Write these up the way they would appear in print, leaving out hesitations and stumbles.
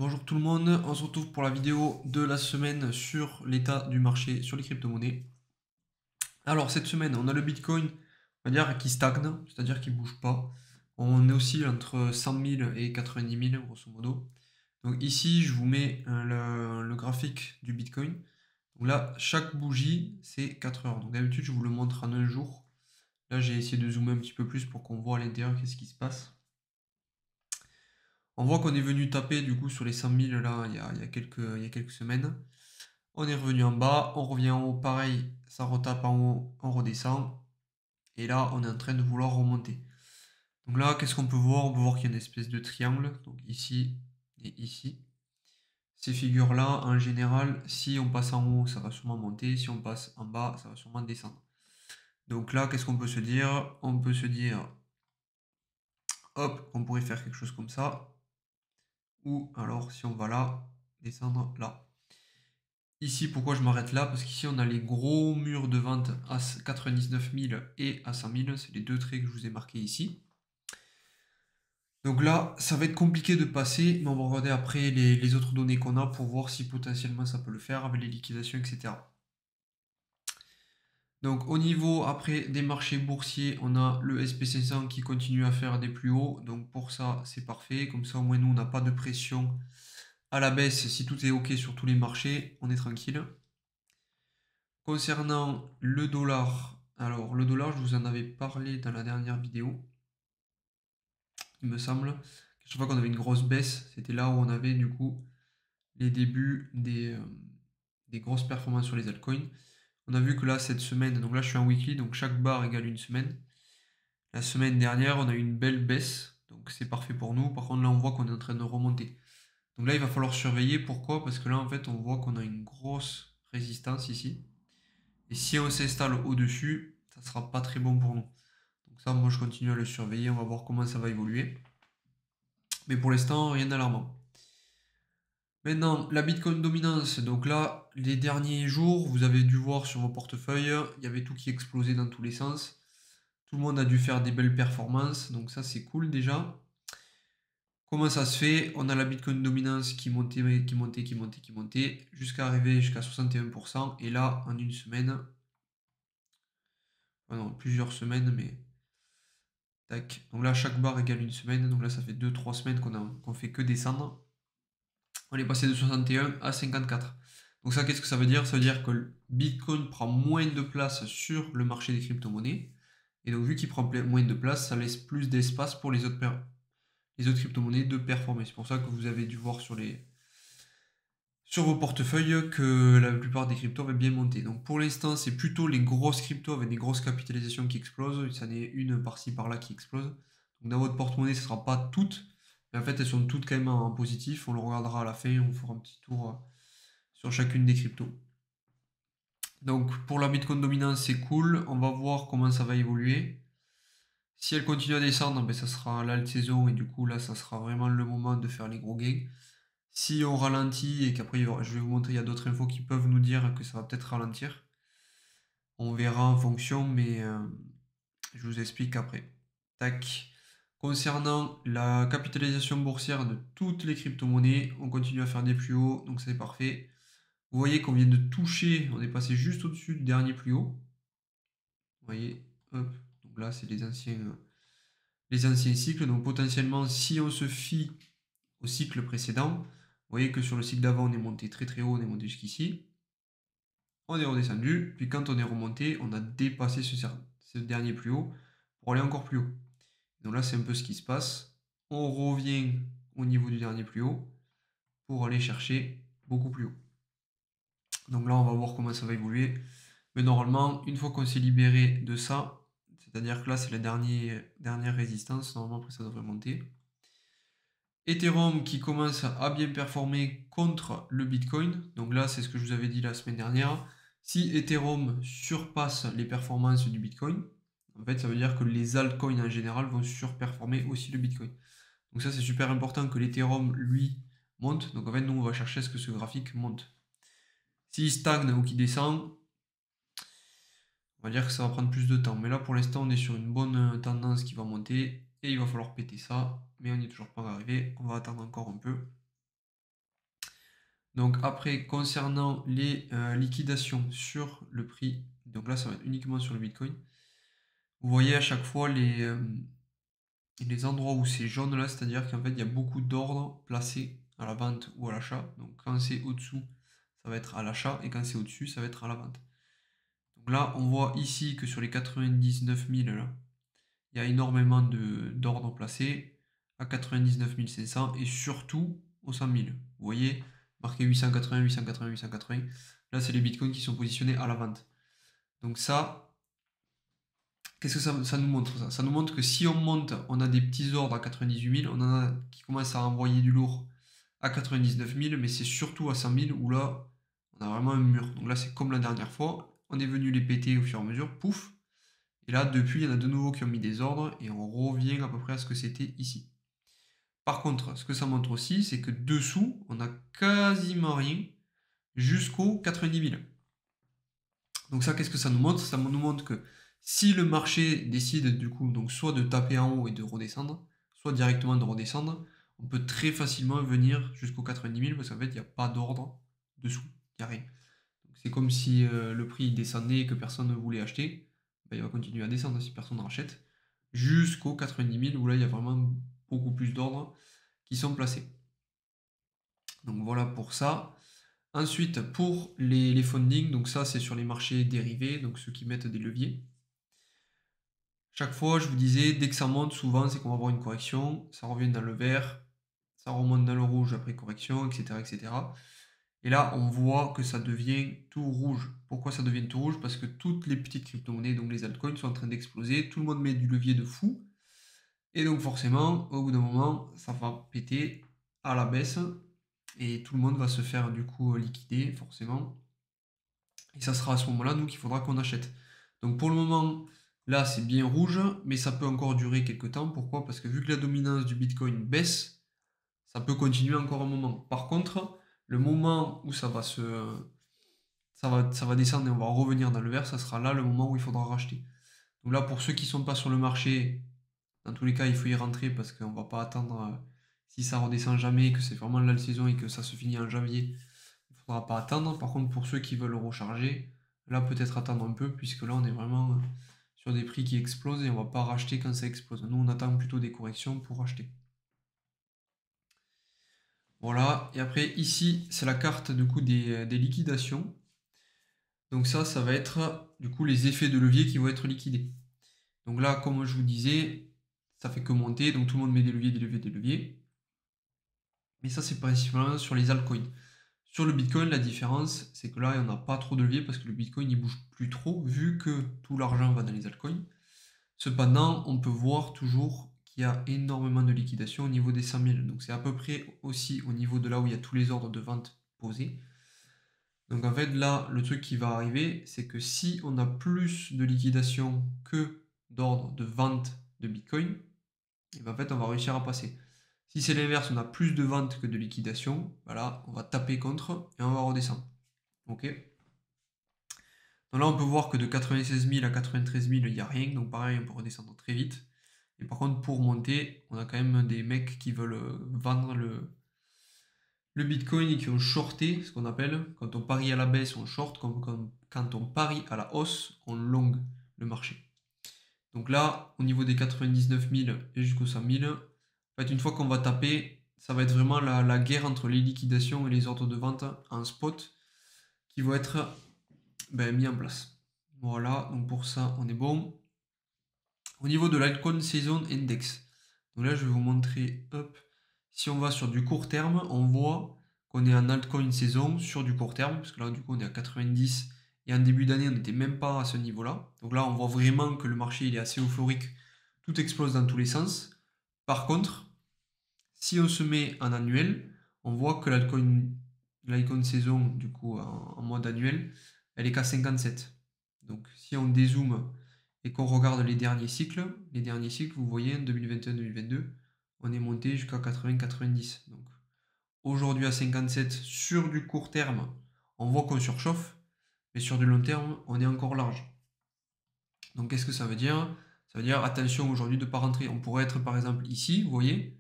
Bonjour tout le monde, on se retrouve pour la vidéo de la semaine sur l'état du marché sur les crypto-monnaies. Alors cette semaine, on a le Bitcoin, on va dire, qui stagne, c'est-à-dire qui bouge pas. On est aussi entre 100 000 et 90 000 grosso modo. Donc ici, je vous mets le graphique du Bitcoin. Donc là, chaque bougie, c'est 4 heures. Donc d'habitude, je vous le montre en un jour. Là, j'ai essayé de zoomer un petit peu plus pour qu'on voit à l'intérieur qu'est-ce qui se passe. On voit qu'on est venu taper du coup sur les 100 000 là il y a quelques semaines. On est revenu en bas, on revient en haut, pareil, ça retape en haut, on redescend. Et là, on est en train de vouloir remonter. Donc là, qu'est-ce qu'on peut voir? On peut voir qu'il y a une espèce de triangle, donc ici et ici. Ces figures-là, en général, si on passe en haut, ça va sûrement monter. Si on passe en bas, ça va sûrement descendre. Donc là, qu'est-ce qu'on peut se dire? On peut se dire, hop, on pourrait faire quelque chose comme ça. Ou alors, si on va là, descendre là. Ici, pourquoi je m'arrête là? Parce qu'ici, on a les gros murs de vente à 99 000 et à 100 000. C'est les deux traits que je vous ai marqués ici. Donc là, ça va être compliqué de passer, mais on va regarder après les autres données qu'on a pour voir si potentiellement ça peut le faire avec les liquidations, etc. Donc au niveau après des marchés boursiers, on a le SP500 qui continue à faire des plus hauts. Donc pour ça, c'est parfait. Comme ça, au moins, nous, on n'a pas de pression à la baisse. Si tout est OK sur tous les marchés, on est tranquille. Concernant le dollar, alors le dollar, je vous en avais parlé dans la dernière vidéo, il me semble. Chaque fois qu'on avait une grosse baisse, c'était là où on avait du coup les débuts des grosses performances sur les altcoins. On a vu que là, cette semaine, donc là je suis en weekly, donc chaque barre égale une semaine. La semaine dernière, on a eu une belle baisse, donc c'est parfait pour nous. Par contre, là, on voit qu'on est en train de remonter. Donc là, il va falloir surveiller. Pourquoi? Parce que là, en fait, on voit qu'on a une grosse résistance ici. Et si on s'installe au-dessus, ça ne sera pas très bon pour nous. Donc ça, moi, je continue à le surveiller. On va voir comment ça va évoluer. Mais pour l'instant, rien d'alarmant. Maintenant, la Bitcoin dominance. Donc là, les derniers jours, vous avez dû voir sur vos portefeuilles, il y avait tout qui explosait dans tous les sens. Tout le monde a dû faire des belles performances. Donc ça, c'est cool déjà. Comment ça se fait? On a la Bitcoin dominance qui montait, qui montait, qui montait, qui montait, jusqu'à arriver jusqu'à 61%. Et là, en une semaine, enfin non, plusieurs semaines, mais tac. Donc là, chaque barre égale une semaine. Donc là, ça fait 2-3 semaines qu'on fait que descendre. On est passé de 61 à 54. Donc ça, qu'est-ce que ça veut dire? Ça veut dire que le Bitcoin prend moins de place sur le marché des crypto-monnaies. Et donc, vu qu'il prend moins de place, ça laisse plus d'espace pour les autres crypto-monnaies de performer. C'est pour ça que vous avez dû voir sur vos portefeuilles que la plupart des cryptos avaient bien monté. Donc pour l'instant, c'est plutôt les grosses cryptos avec des grosses capitalisations qui explosent. Ça n'est une par-ci par-là qui explose. Donc dans votre porte-monnaie, ce ne sera pas toutes. Mais en fait, elles sont toutes quand même en positif. On le regardera à la fin. On fera un petit tour sur chacune des cryptos. Donc pour la Bitcoin dominance, c'est cool. On va voir comment ça va évoluer. Si elle continue à descendre, ben, ça sera l'alt saison et du coup là, ça sera vraiment le moment de faire les gros gains. Si on ralentit et qu'après je vais vous montrer, il y a d'autres infos qui peuvent nous dire que ça va peut-être ralentir. On verra en fonction, mais je vous explique après. Tac. Concernant la capitalisation boursière de toutes les crypto-monnaies, on continue à faire des plus hauts, donc c'est parfait. Vous voyez qu'on vient de toucher, on est passé juste au-dessus du dernier plus haut. Vous voyez, hop, donc là c'est les anciens cycles, donc potentiellement si on se fie au cycle précédent, vous voyez que sur le cycle d'avant on est monté très très haut, on est monté jusqu'ici. On est redescendu, puis quand on est remonté, on a dépassé ce dernier plus haut pour aller encore plus haut. Donc là, c'est un peu ce qui se passe. On revient au niveau du dernier plus haut pour aller chercher beaucoup plus haut. Donc là, on va voir comment ça va évoluer. Mais normalement, une fois qu'on s'est libéré de ça, c'est-à-dire que là, c'est la dernière résistance, normalement, après ça devrait monter. Ethereum qui commence à bien performer contre le Bitcoin. Donc là, c'est ce que je vous avais dit la semaine dernière. Si Ethereum surpasse les performances du Bitcoin, en fait, ça veut dire que les altcoins en général vont surperformer aussi le Bitcoin. Donc ça, c'est super important que l'Ethereum, lui, monte. Donc en fait, nous, on va chercher à ce que ce graphique monte. S'il stagne ou qu'il descend, on va dire que ça va prendre plus de temps. Mais là, pour l'instant, on est sur une bonne tendance qui va monter. Et il va falloir péter ça. Mais on n'y est toujours pas arrivé. On va attendre encore un peu. Donc après, concernant les liquidations sur le prix, donc là ça va être uniquement sur le Bitcoin. Vous voyez à chaque fois les endroits où c'est jaune là, c'est-à-dire qu'en fait il y a beaucoup d'ordres placés à la vente ou à l'achat. Donc quand c'est au-dessous, ça va être à l'achat, et quand c'est au-dessus, ça va être à la vente. Donc là, on voit ici que sur les 99 000 là, il y a énormément d'ordres placés à 99 500 et surtout aux 100 000. Vous voyez, marqué 880, 880, 880. Là, c'est les bitcoins qui sont positionnés à la vente. Donc ça, qu'est-ce que ça nous montre ça? Ça nous montre que si on monte, on a des petits ordres à 98 000, on en a qui commencent à envoyer du lourd à 99 000, mais c'est surtout à 100 000 où là, on a vraiment un mur. Donc là, c'est comme la dernière fois, on est venu les péter au fur et à mesure, pouf. Et là, depuis, il y en a de nouveaux qui ont mis des ordres et on revient à peu près à ce que c'était ici. Par contre, ce que ça montre aussi, c'est que dessous, on n'a quasiment rien jusqu'aux 90 000. Donc ça, qu'est-ce que ça nous montre? Ça nous montre que si le marché décide du coup, donc soit de taper en haut et de redescendre, soit directement de redescendre, on peut très facilement venir jusqu'aux 90 000 parce qu'en fait, il n'y a pas d'ordre dessous, il n'y a rien. C'est comme si le prix descendait et que personne ne voulait acheter, ben, il va continuer à descendre si personne ne rachète, jusqu'aux 90 000 où là, il y a vraiment beaucoup plus d'ordres qui sont placés. Donc voilà pour ça. Ensuite, pour les fundings, donc ça c'est sur les marchés dérivés, donc ceux qui mettent des leviers. Chaque fois, je vous disais, dès que ça monte, souvent c'est qu'on va avoir une correction, ça revient dans le vert, ça remonte dans le rouge après correction, etc., etc. Et là, on voit que ça devient tout rouge. Pourquoi ça devient tout rouge? Parce que toutes les petites crypto-monnaies, donc les altcoins, sont en train d'exploser, tout le monde met du levier de fou, et donc forcément, au bout d'un moment, ça va péter à la baisse, et tout le monde va se faire du coup liquider, forcément. Et ça sera à ce moment-là, nous, qu'il faudra qu'on achète. Donc pour le moment, là, c'est bien rouge, mais ça peut encore durer quelques temps. Pourquoi? Parce que vu que la dominance du Bitcoin baisse, ça peut continuer encore un moment. Par contre, le moment où ça va descendre et on va revenir dans le vert, ça sera là le moment où il faudra racheter. Donc là, pour ceux qui ne sont pas sur le marché, dans tous les cas, il faut y rentrer parce qu'on ne va pas attendre si ça redescend jamais, que c'est vraiment là la saison et que ça se finit en janvier. Il ne faudra pas attendre. Par contre, pour ceux qui veulent recharger, là, peut-être attendre un peu, puisque là, on est vraiment sur des prix qui explosent et on ne va pas racheter quand ça explose. Nous, on attend plutôt des corrections pour racheter. Voilà. Et après, ici, c'est la carte du coup des liquidations. Donc ça va être du coup les effets de levier qui vont être liquidés. Donc là, comme je vous disais, ça fait que monter, donc tout le monde met des leviers, des leviers, des leviers. Mais ça, c'est principalement sur les altcoins. Sur le Bitcoin, la différence, c'est que là, il n'y en a pas trop de levier parce que le Bitcoin, il bouge plus trop vu que tout l'argent va dans les altcoins. Cependant, on peut voir toujours qu'il y a énormément de liquidation au niveau des 100 000. Donc c'est à peu près aussi au niveau de là où il y a tous les ordres de vente posés. Donc en fait, là, le truc qui va arriver, c'est que si on a plus de liquidation que d'ordre de vente de Bitcoin, et ben en fait, on va réussir à passer. Si c'est l'inverse, on a plus de ventes que de liquidation, voilà, on va taper contre et on va redescendre. Ok. Donc là, on peut voir que de 96 000 à 93 000, il n'y a rien, donc pareil, on peut redescendre très vite. Et par contre, pour monter, on a quand même des mecs qui veulent vendre le Bitcoin et qui ont shorté, ce qu'on appelle. Quand on parie à la baisse, on short. Quand on parie à la hausse, on long le marché. Donc là, au niveau des 99 000 et jusqu'aux 100 000, en fait, une fois qu'on va taper, ça va être vraiment la guerre entre les liquidations et les ordres de vente en spot qui vont être mis en place. Voilà, donc pour ça, on est bon. Au niveau de l'Altcoin Season Index, donc là, je vais vous montrer, hop, si on va sur du court terme, on voit qu'on est en altcoin saison sur du court terme, parce que là, du coup, on est à 90, et en début d'année, on n'était même pas à ce niveau-là. Donc là, on voit vraiment que le marché, il est assez euphorique, tout explose dans tous les sens. Par contre, si on se met en annuel, on voit que l'icône saison, du coup, en mode annuel, elle est qu'à 57. Donc, si on dézoome et qu'on regarde les derniers cycles, vous voyez, en 2021-2022, on est monté jusqu'à 80-90. Donc, aujourd'hui à 57, sur du court terme, on voit qu'on surchauffe, mais sur du long terme, on est encore large. Donc, qu'est-ce que ça veut dire? Ça veut dire, attention aujourd'hui de ne pas rentrer. On pourrait être par exemple ici, vous voyez,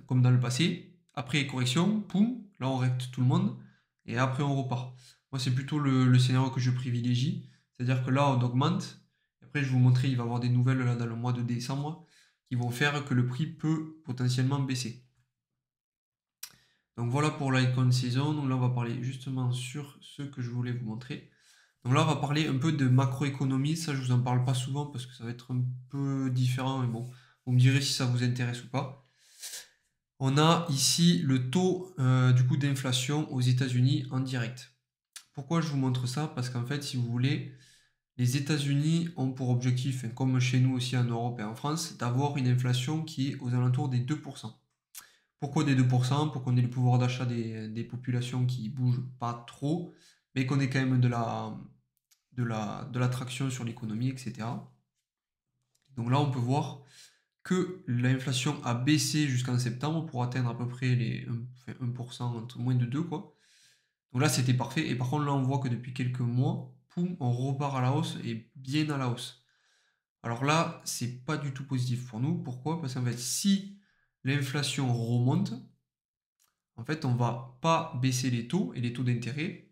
comme dans le passé, Après correction, poum, là on recte tout le monde, et après on repart. Moi c'est plutôt le scénario que je privilégie, c'est-à-dire que là on augmente, et après je vais vous montrer, il va y avoir des nouvelles là dans le mois de décembre, qui vont faire que le prix peut potentiellement baisser. Donc voilà pour l'icon saison, donc là on va parler justement sur ce que je voulais vous montrer. Donc là on va parler un peu de macroéconomie, ça je vous en parle pas souvent parce que ça va être un peu différent, mais bon, vous me direz si ça vous intéresse ou pas. On a ici le taux du coup d'inflation aux États-Unis en direct. Pourquoi je vous montre ça? Parce qu'en fait, si vous voulez, les États-Unis ont pour objectif, comme chez nous aussi en Europe et en France, d'avoir une inflation qui est aux alentours des 2%. Pourquoi des 2%? Pour qu'on ait le pouvoir d'achat des populations qui ne bougent pas trop, mais qu'on ait quand même de l'attraction sur l'économie, etc. Donc là, on peut voir que l'inflation a baissé jusqu'en septembre pour atteindre à peu près les 1%, moins de 2 quoi. Donc là, c'était parfait. Et par contre, là, on voit que depuis quelques mois, poum, on repart à la hausse et bien à la hausse. Alors là, c'est pas du tout positif pour nous. Pourquoi? Parce qu'en fait, si l'inflation remonte, en fait, on va pas baisser les taux et les taux d'intérêt.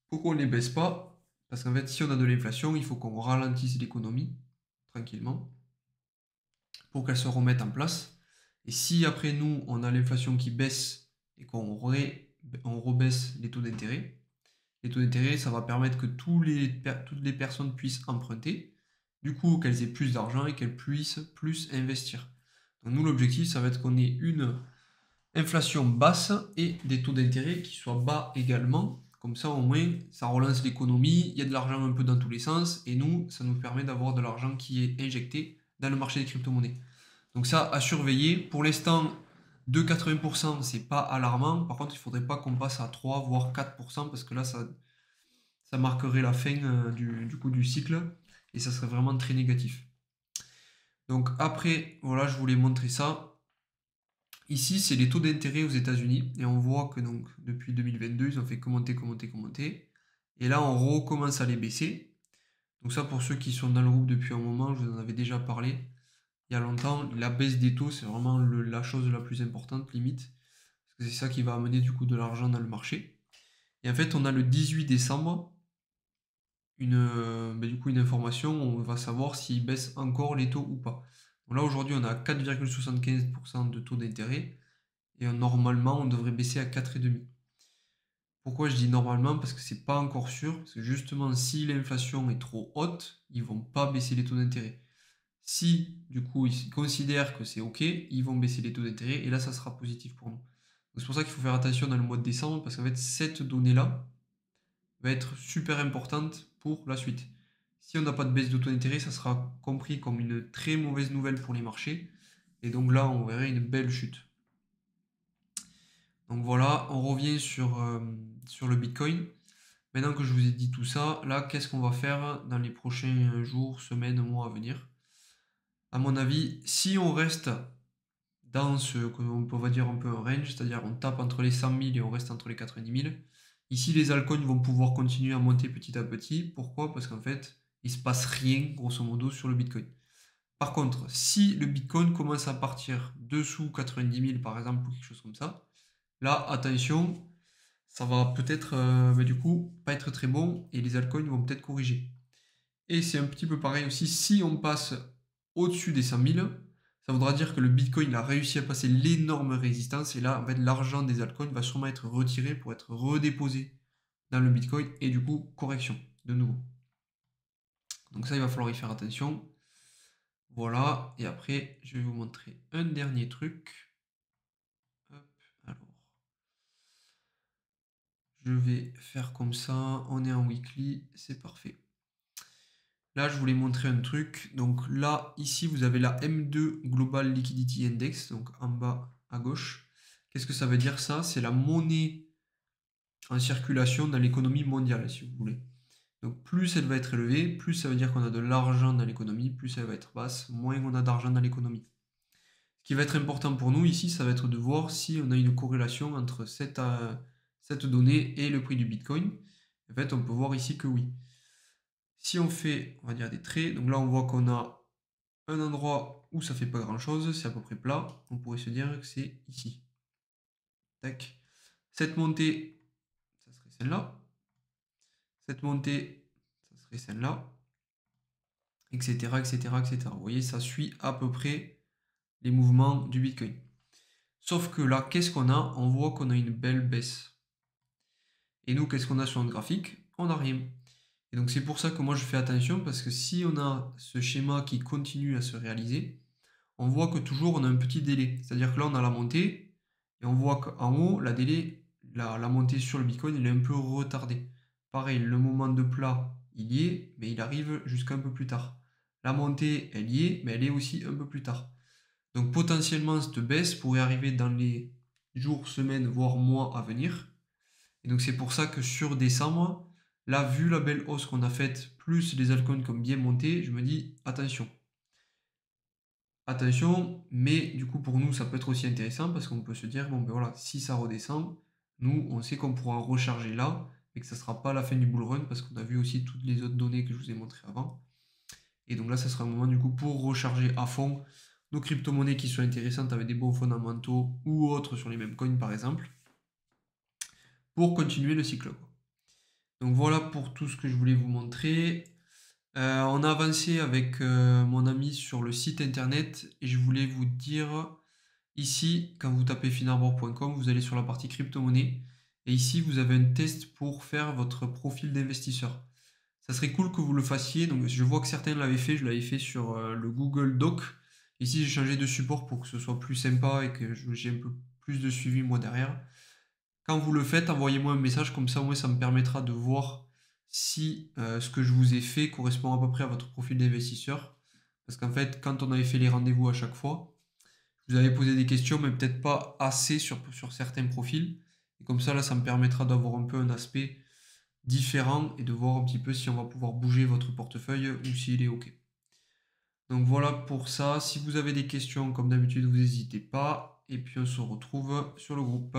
Pourquoi on ne les baisse pas? Parce qu'en fait, si on a de l'inflation, il faut qu'on ralentisse l'économie tranquillement pour qu'elle se remette en place. Et si après nous, on a l'inflation qui baisse et qu'on rebaisse les taux d'intérêt, ça va permettre que toutes les personnes puissent emprunter, du coup qu'elles aient plus d'argent et qu'elles puissent plus investir. Donc nous, l'objectif, ça va être qu'on ait une inflation basse et des taux d'intérêt qui soient bas également. Comme ça, au moins, ça relance l'économie, il y a de l'argent un peu dans tous les sens, et nous, ça nous permet d'avoir de l'argent qui est injecté dans le marché des crypto-monnaies. Donc ça, à surveiller. Pour l'instant, 2,80%, c'est pas alarmant. Par contre, il ne faudrait pas qu'on passe à 3, voire 4%, parce que là, ça marquerait la fin du coup du cycle, et ça serait vraiment très négatif. Donc après, voilà, je voulais montrer ça. Ici, c'est les taux d'intérêt aux États-Unis, et on voit que donc depuis 2022, ils ont fait commenter. Et là, on recommence à les baisser. Donc ça, pour ceux qui sont dans le groupe depuis un moment, je vous en avais déjà parlé il y a longtemps, la baisse des taux, c'est vraiment la chose la plus importante, limite. Parce que c'est ça qui va amener du coup de l'argent dans le marché. Et en fait, on a le 18 décembre, du coup, une information où on va savoir s'ils baissent encore les taux ou pas. Donc là, aujourd'hui, on a 4,75% de taux d'intérêt. Et normalement, on devrait baisser à 4,5%. Pourquoi je dis normalement? Parce que c'est pas encore sûr. Parce que justement, si l'inflation est trop haute, ils vont pas baisser les taux d'intérêt. Si, du coup, ils considèrent que c'est OK, ils vont baisser les taux d'intérêt et là, ça sera positif pour nous. C'est pour ça qu'il faut faire attention dans le mois de décembre parce qu'en fait, cette donnée-là va être super importante pour la suite. Si on n'a pas de baisse de taux d'intérêt, ça sera compris comme une très mauvaise nouvelle pour les marchés. Et donc là, on verrait une belle chute. Donc voilà, on revient sur le Bitcoin. Maintenant que je vous ai dit tout ça, là, qu'est-ce qu'on va faire dans les prochains jours, semaines, mois à venir? À mon avis, si on reste dans ce qu'on va dire un peu un range, c'est-à-dire on tape entre les 100 000 et on reste entre les 90 000, ici les altcoins vont pouvoir continuer à monter petit à petit. Pourquoi? Parce qu'en fait, il ne se passe rien, grosso modo, sur le Bitcoin. Par contre, si le Bitcoin commence à partir dessous 90 000 par exemple, ou quelque chose comme ça, là, attention, ça va peut-être, du coup, pas être très bon et les altcoins vont peut-être corriger. Et c'est un petit peu pareil aussi, si on passe au-dessus des 100 000, ça voudra dire que le Bitcoin a réussi à passer l'énorme résistance et là, en fait, l'argent des altcoins va sûrement être retiré pour être redéposé dans le Bitcoin et du coup, correction de nouveau. Donc ça, il va falloir y faire attention. Voilà, et après, je vais vous montrer un dernier truc. Hop, alors. Je vais faire comme ça, on est en weekly, c'est parfait. Là, je voulais montrer un truc. Donc là, ici, vous avez la M2 Global Liquidity Index, donc en bas à gauche. Qu'est-ce que ça veut dire ça? C'est la monnaie en circulation dans l'économie mondiale, si vous voulez. Donc plus elle va être élevée, plus ça veut dire qu'on a de l'argent dans l'économie, plus elle va être basse, moins on a d'argent dans l'économie. Ce qui va être important pour nous ici, ça va être de voir si on a une corrélation entre cette donnée et le prix du Bitcoin. En fait, on peut voir ici que oui. Si on fait, on va dire des traits, donc là on voit qu'on a un endroit où ça fait pas grand chose, c'est à peu près plat, on pourrait se dire que c'est ici. Tac. Cette montée, ça serait celle-là. Cette montée, ça serait celle-là. Etc., etc., etc. Vous voyez, ça suit à peu près les mouvements du Bitcoin. Sauf que là, qu'est-ce qu'on a? On voit qu'on a une belle baisse. Et nous, qu'est-ce qu'on a sur notre graphique? On n'a rien. Et donc c'est pour ça que moi je fais attention, parce que si on a ce schéma qui continue à se réaliser, on voit que toujours on a un petit délai. C'est-à-dire que là on a la montée, et on voit qu'en haut, la montée sur le Bitcoin, elle est un peu retardée. Pareil, le moment de plat, il y est, mais il arrive jusqu'à un peu plus tard. La montée, elle y est, mais elle est aussi un peu plus tard. Donc potentiellement, cette baisse pourrait arriver dans les jours, semaines, voire mois à venir. Et donc c'est pour ça que sur décembre, là, vu la belle hausse qu'on a faite, plus les altcoins qui ont bien monté, je me dis attention. Attention, mais du coup pour nous ça peut être aussi intéressant parce qu'on peut se dire, bon ben voilà, si ça redescend, nous on sait qu'on pourra recharger là, et que ça ne sera pas la fin du bull run parce qu'on a vu aussi toutes les autres données que je vous ai montrées avant. Et donc là ça sera un moment du coup pour recharger à fond nos crypto-monnaies qui sont intéressantes avec des bons fondamentaux ou autres sur les mêmes coins par exemple, pour continuer le cycle, quoi. Donc voilà pour tout ce que je voulais vous montrer. On a avancé avec mon ami sur le site internet et je voulais vous dire ici, quand vous tapez finarbor.com, vous allez sur la partie crypto-monnaie et ici vous avez un test pour faire votre profil d'investisseur. Ça serait cool que vous le fassiez. Donc je vois que certains l'avaient fait, je l'avais fait sur le Google Doc. Ici j'ai changé de support pour que ce soit plus sympa et que j'ai un peu plus de suivi moi derrière. Quand vous le faites, envoyez-moi un message, comme ça moi ça me permettra de voir si ce que je vous ai fait correspond à peu près à votre profil d'investisseur. Parce qu'en fait, quand on avait fait les rendez-vous à chaque fois, je vous avais posé des questions, mais peut-être pas assez sur certains profils. Et comme ça, là, ça me permettra d'avoir un peu un aspect différent et de voir un petit peu si on va pouvoir bouger votre portefeuille ou s'il est OK. Donc voilà pour ça. Si vous avez des questions, comme d'habitude, vous n'hésitez pas. Et puis on se retrouve sur le groupe.